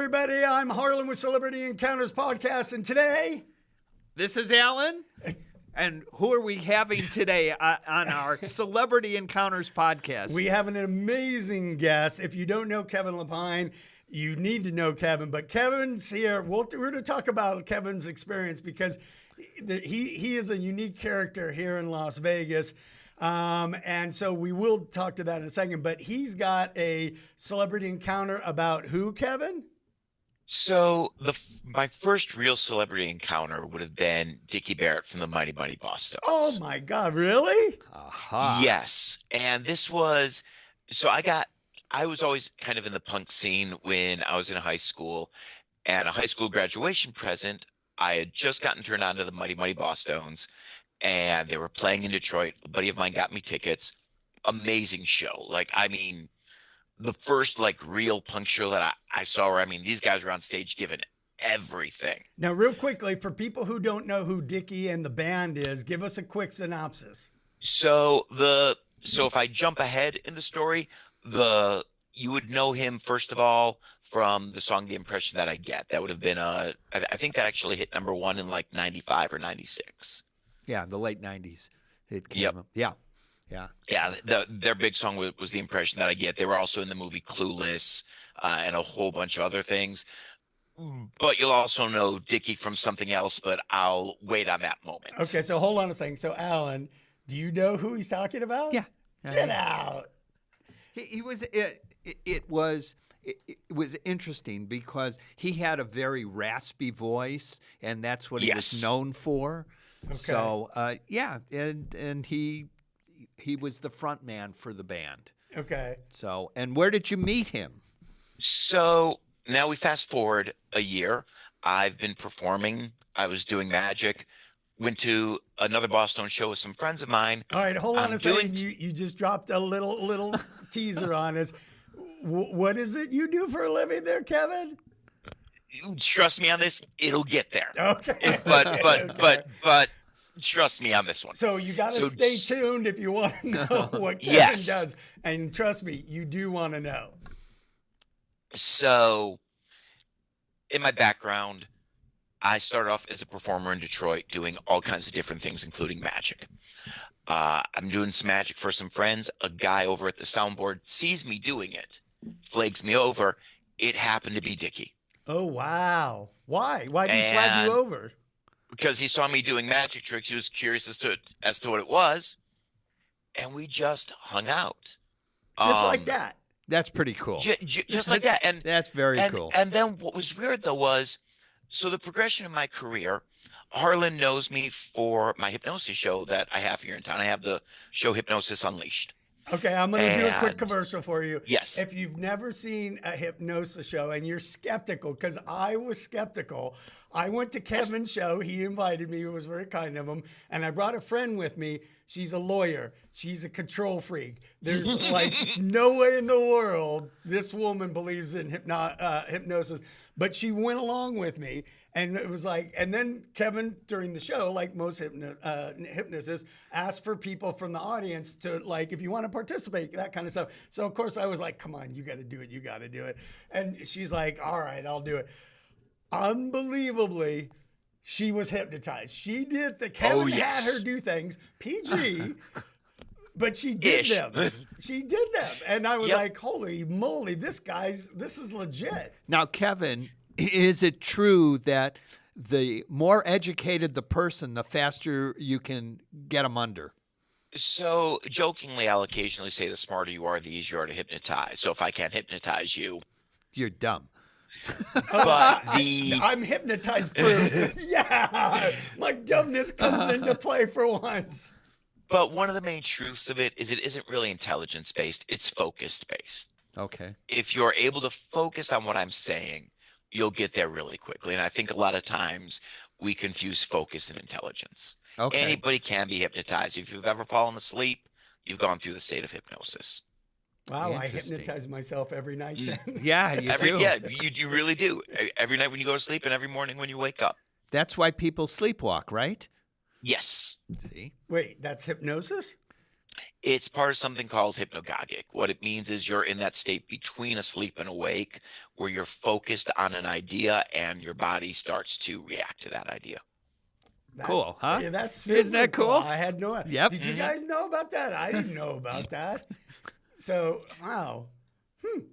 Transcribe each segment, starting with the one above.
everybody. I'm Harlan with Celebrity Encounters Podcast, and today... This is Alan. And who are we having today on our Celebrity Encounters Podcast? We have an amazing guest. If you don't know Kevin Lepine, you need to know Kevin. But Kevin's here. We're going to talk about Kevin's experience because he is a unique character here in Las Vegas. And so we will talk to that in a second. But he's got a celebrity encounter about who, Kevin? So my first real celebrity encounter would have been Dicky Barrett from the Mighty Mighty Bosstones. Oh my God, really? Aha. Yes. And this was, I was always kind of in the punk scene when I was in high school, and a high school graduation present, I had just gotten turned on to the Mighty Mighty Bosstones, and they were playing in Detroit. A buddy of mine got me tickets. Amazing show. The first real punk show that I saw where, these guys were on stage giving everything. Now, real quickly, for people who don't know who Dicky and the band is, give us a quick synopsis. So if I jump ahead in the story, you would know him first of all from the song "The Impression That I Get." That would have been I think that actually hit number one in 95 or 96. Yeah, the late 90s. It came Yep. up. Yeah. Yeah, their big song was "The Impression That I Get." They were also in the movie Clueless and a whole bunch of other things. But you'll also know Dicky from something else, but I'll wait on that moment. Okay, so hold on a second. So, Alan, do you know who he's talking about? Yeah. Get out. It was interesting because he had a very raspy voice, and that's what he was known for. Okay. So, and he was the front man for the band. Okay. So, and where did you meet him? So now we fast forward a year. I've been performing. I was doing magic. Went to another Boston show with some friends of mine. All right, hold on a second. You just dropped a little teaser on us. What is it you do for a living there, Kevin? Trust me on this, it'll get there. Okay. But trust me on this one. So you got to stay tuned if you want to know what Kevin does. And trust me, you do want to know. So in my background, I started off as a performer in Detroit doing all kinds of different things, including magic. I'm doing some magic for some friends. A guy over at the soundboard sees me doing it, flags me over. It happened to be Dicky. Oh, wow. Why? Why did he flag you over? Because he saw me doing magic tricks. He was curious as to what it was. And we just hung out. Just like that. That's pretty cool. Just like that. And that's very cool. And then what was weird, though, was so the progression of my career, Harlan knows me for my hypnosis show that I have here in town. I have the show Hypnosis Unleashed. Okay, I'm going to do a quick commercial for you. Yes. If you've never seen a hypnosis show and you're skeptical, because I was skeptical, I went to Kevin's show. He invited me. It was very kind of him. And I brought a friend with me. She's a lawyer. She's a control freak. There's no way in the world this woman believes in hypnosis. But she went along with me. And it was and then Kevin, during the show, like most hypnotists, asked for people from the audience to, if you want to participate, that kind of stuff. So, of course, I was like, come on, you got to do it. You got to do it. And she's like, all right, I'll do it. Unbelievably, she was hypnotized. She did Kevin had her do things, PG, but she did them. She did them. And I was like, holy moly, this is legit. Now, Kevin, is it true that the more educated the person, the faster you can get them under? So jokingly, I'll occasionally say the smarter you are, the easier you are to hypnotize. So if I can't hypnotize you, you're dumb. But I'm hypnotized proof. Yeah, my dumbness comes into play for once. But one of the main truths of it isn't really intelligence based. It's focused based. Okay. If you're able to focus on what I'm saying, you'll get there really quickly. And I think a lot of times we confuse focus and intelligence. Okay. Anybody can be hypnotized. If you've ever fallen asleep, you've gone through the state of hypnosis. Wow, I hypnotize myself every night then. Yeah, you do. Yeah, you really do. Every night when you go to sleep and every morning when you wake up. That's why people sleepwalk, right? Yes. See? Wait, that's hypnosis? It's part of something called hypnagogic. What it means is you're in that state between asleep and awake where you're focused on an idea and your body starts to react to that idea. Cool, huh? Yeah, that's Isn't that super cool? I had no idea. Yep. Did you guys know about that? I didn't know about that. So, wow.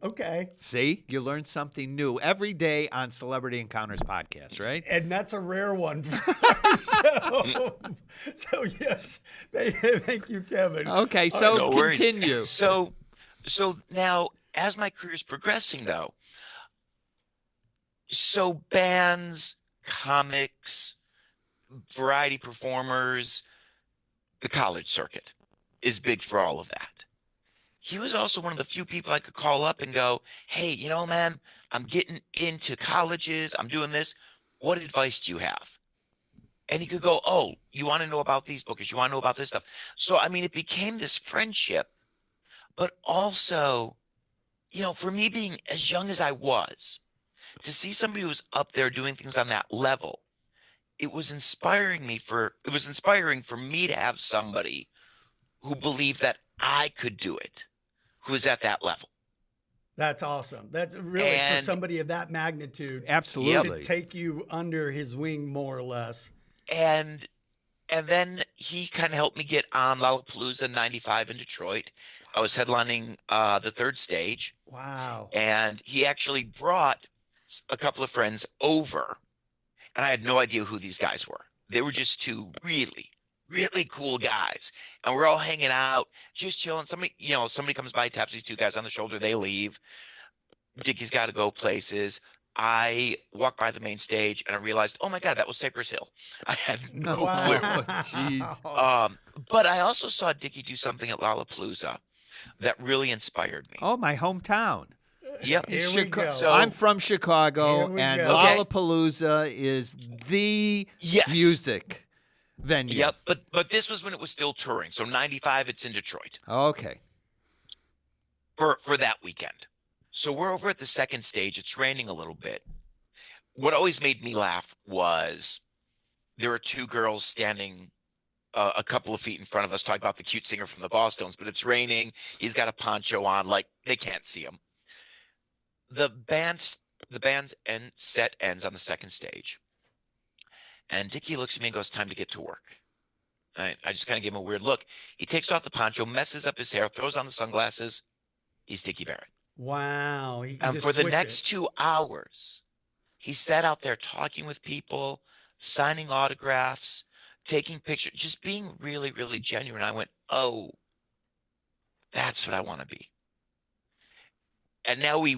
Okay. See, you learn something new every day on Celebrity Encounters podcast, right? And that's a rare one for our show. So, yes, thank you, Kevin. Okay, so No worries. continue. So now as my career is progressing though, so bands, comics, variety performers, the college circuit is big for all of that. He was also one of the few people I could call up and go, hey, you know, man, I'm getting into colleges. I'm doing this. What advice do you have? And he could go, oh, you want to know about these books? You want to know about this stuff? So, I mean, it became this friendship, but also, you know, for me being as young as I was, to see somebody who was up there doing things on that level, it was inspiring for me to have somebody who believed that I could do it, who was at that level. That's awesome. That's really for And- somebody of that magnitude Absolutely. to take you under his wing, more or less. And then he kind of helped me get on Lollapalooza 95 in Detroit. I was headlining the third stage, Wow. and he actually brought a couple of friends over, and I had no idea who these guys were. They were just two really, really cool guys, and we're all hanging out, just chilling. Somebody comes by, taps these two guys on the shoulder, they leave. Dicky's got to go places. I walked by the main stage and I realized, oh my God, that was Cypress Hill. I had no clue. Oh, jeez. But I also saw Dicky do something at Lollapalooza that really inspired me. Oh, my hometown. Yep. Here we go. So I'm from Chicago, Here we and go. Okay. Lollapalooza is the Yes. music venue. Yep. But this was when it was still touring. So 95, it's in Detroit Okay. for that weekend. So we're over at the second stage. It's raining a little bit. What always made me laugh was there were two girls standing a couple of feet in front of us talking about the cute singer from the Bosstones, but it's raining. He's got a poncho on, like they can't see him. The band's set ends on the second stage. And Dicky looks at me and goes, time to get to work. I just kind of gave him a weird look. He takes off the poncho, messes up his hair, throws on the sunglasses. He's Dicky Barrett. Wow. He And just for the switch next it. 2 hours, he sat out there talking with people, signing autographs, taking pictures, just being really, really genuine. I went, oh, that's what I want to be. And now we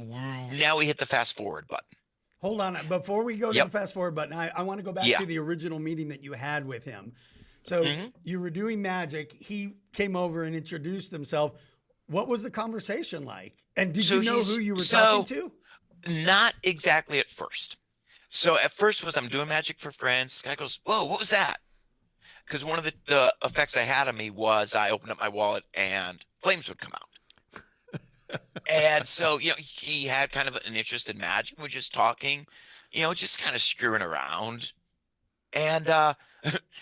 hit the fast forward button. Hold on. Before we go to Yep. the fast forward button, I want to go back Yeah. to the original meeting that you had with him. So Mhm. you were doing magic. He came over and introduced himself. What was the conversation like? And did So you know he's- who you were so- talking to? Not exactly at first. So at first was I'm doing magic for friends. This guy goes, whoa, what was that? Because one of the effects I had on me was I opened up my wallet and flames would come out. And so, he had kind of an interest in magic. We're just talking, just kind of screwing around. And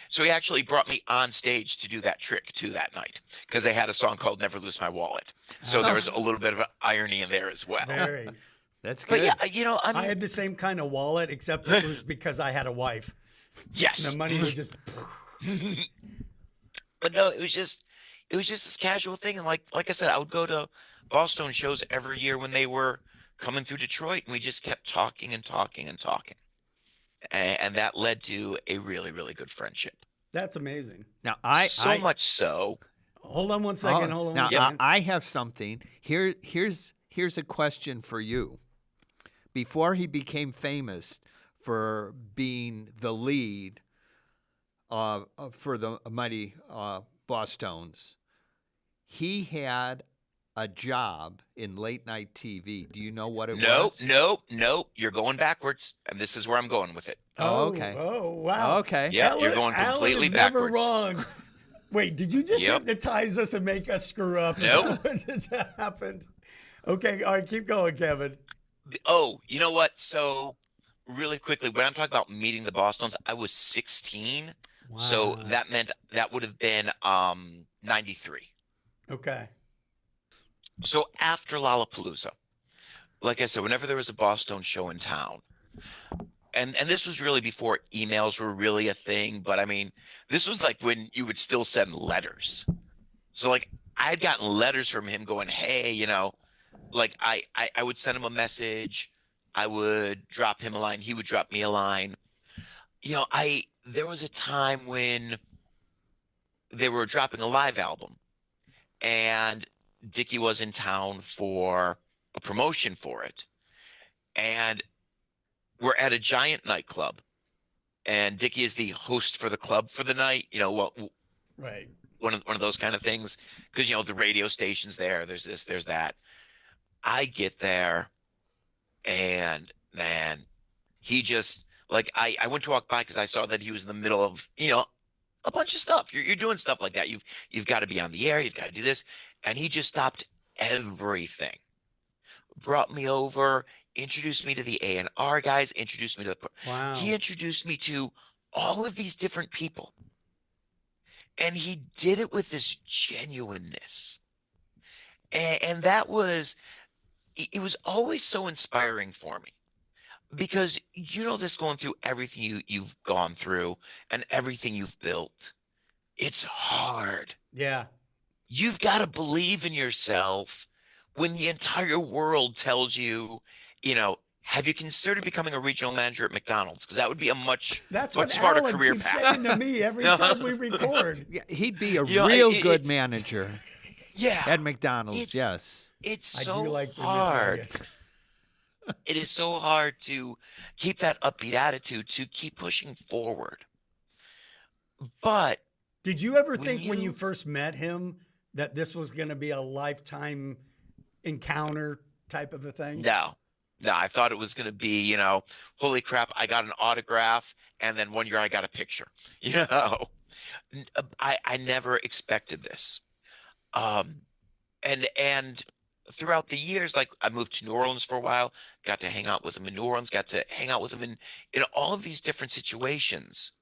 so he actually brought me on stage to do that trick too that night because they had a song called Never Lose My Wallet. So there was a little bit of irony in there as well. Very. That's But good. yeah, I mean, had the same kind of wallet, except it was because I had a wife. yes. The money was just. But no, it was just this casual thing. And like I said, I would go to Boston shows every year when they were coming through Detroit, and we just kept talking and talking and talking. And that led to a really, really good friendship. That's amazing. Now, Much so. Hold on one second. Hold on now, one second. I have something. Here's a question for you. Before he became famous for being the lead for the Mighty Bosstones, he had a job in late night TV. Do you know what it was? No. You're going backwards, and this is where I'm going with it. Oh, okay. Oh, wow. Okay. Yeah, you're going Alan completely is never backwards. wrong. Wait, did you just Yep. hypnotize us and make us screw up? Nope. What did that happen? Okay, all right, keep going, Kevin. Oh, you know what? So really quickly, when I'm talking about meeting the Bosstones, I was 16. So Wow. that meant that would have been 93. Okay. So after Lollapalooza, like I said, whenever there was a Boston show in town, and this was really before emails were really a thing, but I mean, this was like when you would still send letters. So like I'd gotten letters from him going, hey, like I would send him a message, I would drop him a line, he would drop me a line. There was a time when they were dropping a live album and Dicky was in town for a promotion for it. And we're at a giant nightclub and Dicky is the host for the club for the night, Right. one of those kind of things. Cause the radio station's there, there's this, there's that. I get there and man, he just like, I went to walk by cause I saw that he was in the middle of, a bunch of stuff. You're doing stuff like that. You've got to be on the air. You've got to do this. And he just stopped everything, brought me over, introduced me to the A&R guys, introduced me to Wow. he introduced me to all of these different people. And he did it with this genuineness. And that was, it was always so inspiring for me because this going through everything you've gone through and everything you've built. It's hard. Yeah. You've got to believe in yourself when the entire world tells you, have you considered becoming a regional manager at McDonald's? Because that would be a much what smarter Alan career keeps path. saying to me every time we record. Yeah, he'd be a real good it's- manager Yeah. at McDonald's. It's- Yes. It's I so do like the hard. McNugget. It is so hard to keep that upbeat attitude, to keep pushing forward. But Did you ever When think when you you- first met him that this was going to be a lifetime encounter type of a thing? no, I thought it was going to be, holy crap, I got an autograph. And then one year I got a picture, I never expected this. And throughout the years, like I moved to New Orleans for a while, got to hang out with him in New Orleans, got to hang out with him in all of these different situations.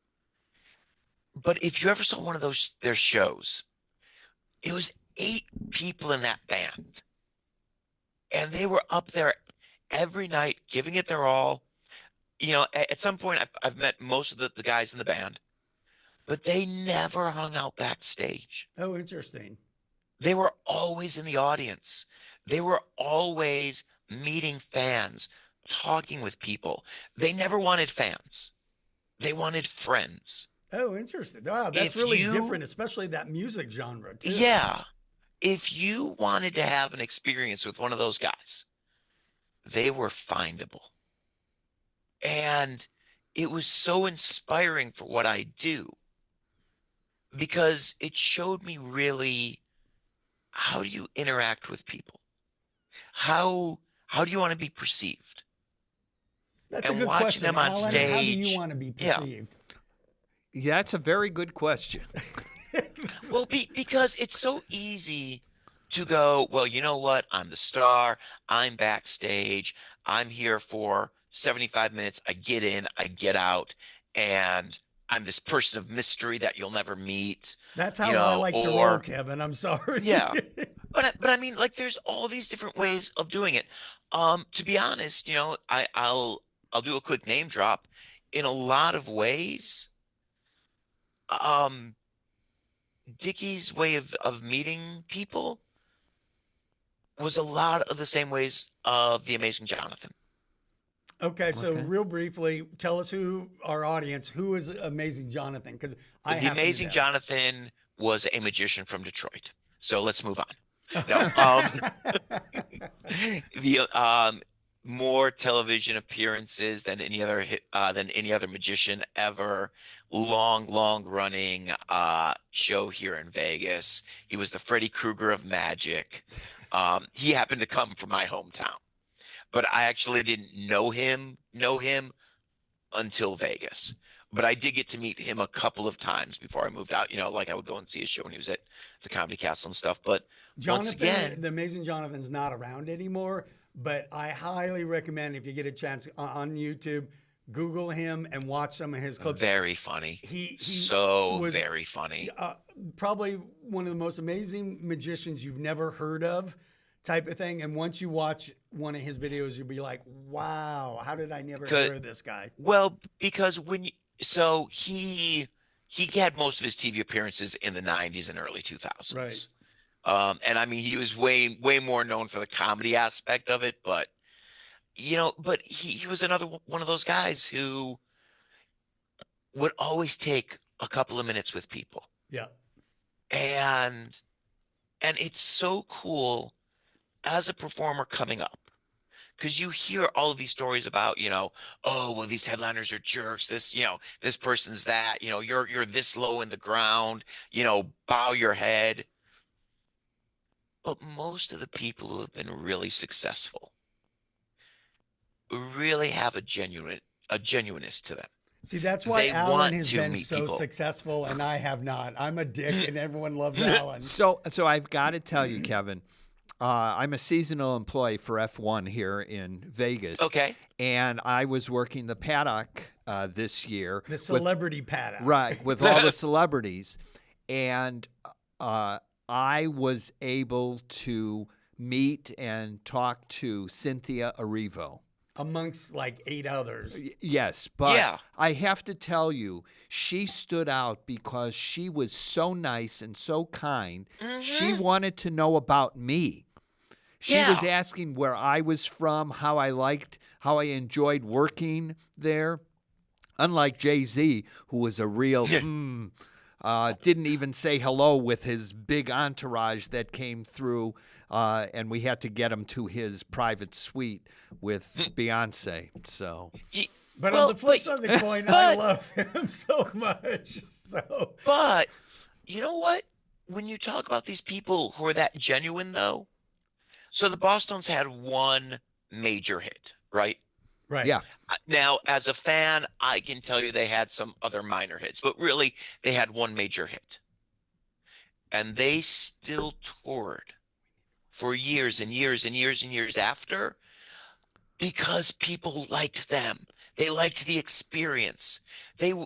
But if you ever saw one of their shows, it was 8 people in that band. And they were up there every night, giving it their all. At some point I've met most of the guys in the band, but they never hung out backstage. Oh, interesting. They were always in the audience. They were always meeting fans, talking with people. They never wanted fans. They wanted friends. Oh, interesting. Wow, that's If really you- different, especially that music genre too. Yeah. If you wanted to have an experience with one of those guys, they were findable. And it was so inspiring for what I do because it showed me really, how do you interact with people? How do you want to be perceived? That's And a good watching question. them on Alan, how do you stage- want to be Yeah. perceived? Yeah, that's a very good question. Well, because it's so easy to go, well, you know what? I'm the star. I'm backstage. I'm here for 75 minutes. I get in, I get out, and I'm this person of mystery that you'll never meet. That's how You I know, like to or- roll, Kevin. I'm sorry. Yeah. But I mean, like, there's all these different ways of doing it. To be honest, I'll do a quick name drop. In a lot of ways, Dicky's way of meeting people was a lot of the same ways of the Amazing Jonathan. Okay, so Okay. real briefly, tell us our audience, who is Amazing Jonathan? Because I The happen to Amazing know. Jonathan was a magician from Detroit. So let's move on. No, the more television appearances than any other magician ever. Long running show here in Vegas. He was the Freddy Krueger of magic. He happened to come from my hometown, but I actually didn't know him until Vegas. But I did get to meet him a couple of times before I moved out. Like I would go and see his show when he was at the Comedy Castle and stuff. But once Jonathan, again, the Amazing Jonathan's not around anymore, but I highly recommend if you get a chance on YouTube, Google him and watch some of his clips. Very funny. He was very funny. probably one of the most amazing magicians you've never heard of, type of thing. And once you watch one of his videos, you'll be like, wow, how did I never hear of this guy? Well, because he had most of his TV appearances in the 90s and early 2000s. Right. And I mean, he was way more known for the comedy aspect of it, but he was another one of those guys who would always take a couple of minutes with people. Yeah. And it's so cool as a performer coming up, because you hear all of these stories about, oh, well, these headliners are jerks. This person's that, you're this low in the ground, bow your head. But most of the people who have been really successful really have a genuineness to them. See, that's why They Alan want has to been meet so people. successful and I have not. I'm a dick and everyone loves Alan. So I've got to tell you, Kevin, I'm a seasonal employee for F1 here in Vegas. Okay. And I was working the paddock this year. The celebrity paddock. Right, with all the celebrities. And I was able to meet and talk to Cynthia Erivo. Amongst like 8 others. Yes, but Yeah. I have to tell you, she stood out because she was so nice and so kind. She wanted to know about me. She was asking where I was from, how I enjoyed working there. Unlike Jay-Z, who was a real, didn't even say hello with his big entourage that came through, and we had to get him to his private suite with Beyonce. So, But on the flip side of the coin, I love him so much. So, but you know what? When you talk about these people who are that genuine, though, so the Bosstones had one major hit, right? right. yeah. Now, as a fan, I can tell you they had some other minor hits, but really they had one major hit. And they still toured for years and years and years and years after, because people liked them. They liked the experience. They were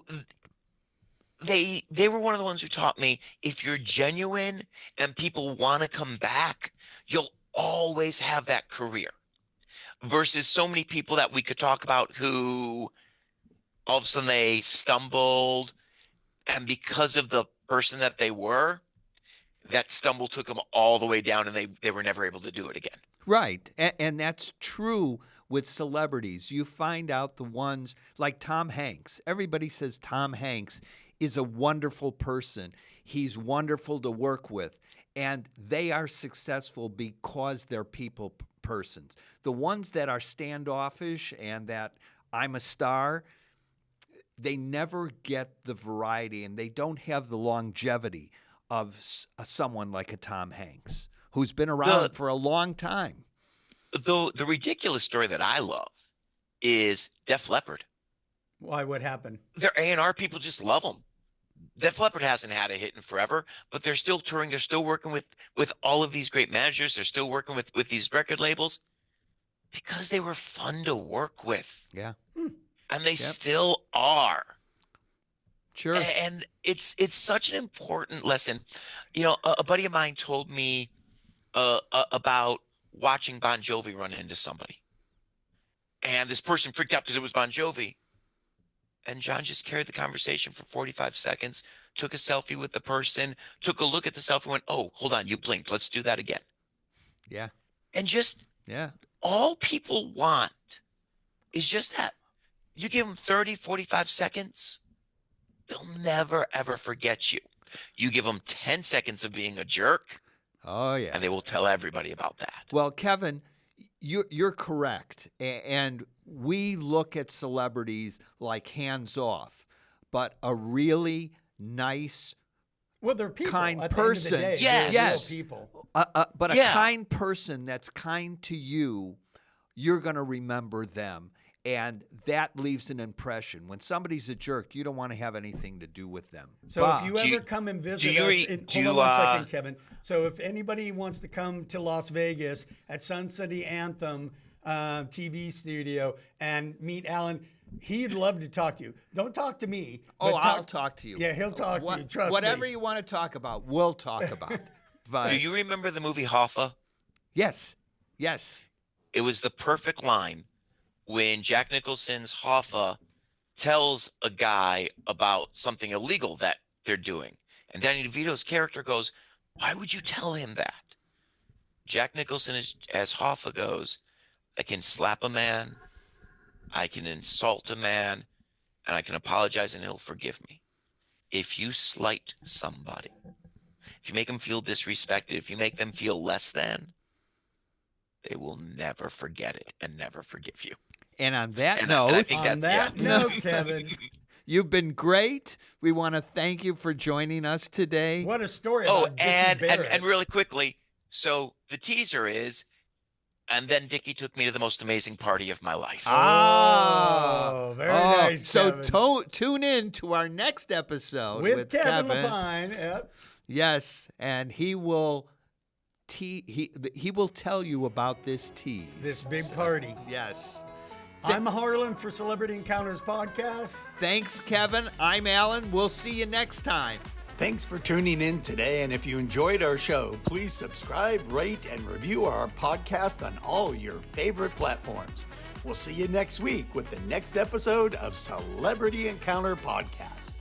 one of the ones who taught me, if you're genuine and people want to come back, you'll always have that career. Versus so many people that we could talk about who all of a sudden they stumbled, and because of the person that they were, that stumble took them all the way down, and they were never able to do it again. Right. And that's true with celebrities. You find out the ones like Tom Hanks. Everybody says Tom Hanks is a wonderful person. He's wonderful to work with. And they are successful because they're people persons. The ones that are standoffish and that I'm a star, they never get the variety and they don't have the longevity of someone like a Tom Hanks, who's been around for a long time. Though the ridiculous story that I love is Def Leppard. Why? What happened? Their A&R people just love them. Def Leppard hasn't had a hit in forever, but they're still touring. They're still working with all of these great managers. They're still working with these record labels because they were fun to work with. Yeah. And they still are. Sure. And it's such an important lesson. A buddy of mine told me about watching Bon Jovi run into somebody. And this person freaked out because it was Bon Jovi. And John just carried the conversation for 45 seconds, took a selfie with the person, took a look at the selfie, went, oh, hold on, you blinked. Let's do that again. Yeah. And just all people want is just that. You give them 30, 45 seconds, they'll never, ever forget you. You give them 10 seconds of being a jerk, oh yeah, and they will tell everybody about that. Well, Kevin, you're correct. And we look at celebrities like hands off, but a really nice, Well, they're people. kind at person. The end of the day. Yes. They're Yes. real people. but a Yeah. kind person that's kind to you, you're going to remember them. And that leaves an impression. When somebody's a jerk, you don't want to have anything to do with them. So But- if you Do ever you- come and do visit you us, re- hold do on you, one second, Kevin. So if anybody wants to come to Las Vegas at Sun City Anthem TV studio and meet Alan, He'd love to talk to you. Don't talk to me. Oh, but I'll talk to you. Yeah, he'll talk to you. Trust whatever me. you want to talk about, we'll talk about. But Do you remember the movie Hoffa? yes. It was the perfect line when Jack Nicholson's Hoffa tells a guy about something illegal that they're doing. And Danny DeVito's character goes, "Why would you tell him that?" Jack Nicholson as Hoffa goes, "I can slap a man, I can insult a man, and I can apologize and he'll forgive me. If you slight somebody, if you make them feel disrespected, if you make them feel less than, they will never forget it and never forgive you." And on that And note, I think On that note, Kevin, you've been great. We want to thank you for joining us today. what a story Oh, about Dicky and Barrett. really quickly, so the teaser is, and then Dicky took me to the most amazing party of my life. Oh, very nice, So Kevin. tune in to our next episode with Kevin Lepine. Yep. Yes, and he will he will tell you about this tease. This big party. Yes. I'm Harlan for Celebrity Encounters Podcast. Thanks, Kevin. I'm Alan. We'll see you next time. Thanks for tuning in today, and if you enjoyed our show, please subscribe, rate, and review our podcast on all your favorite platforms. We'll see you next week with the next episode of Celebrity Encounter Podcast.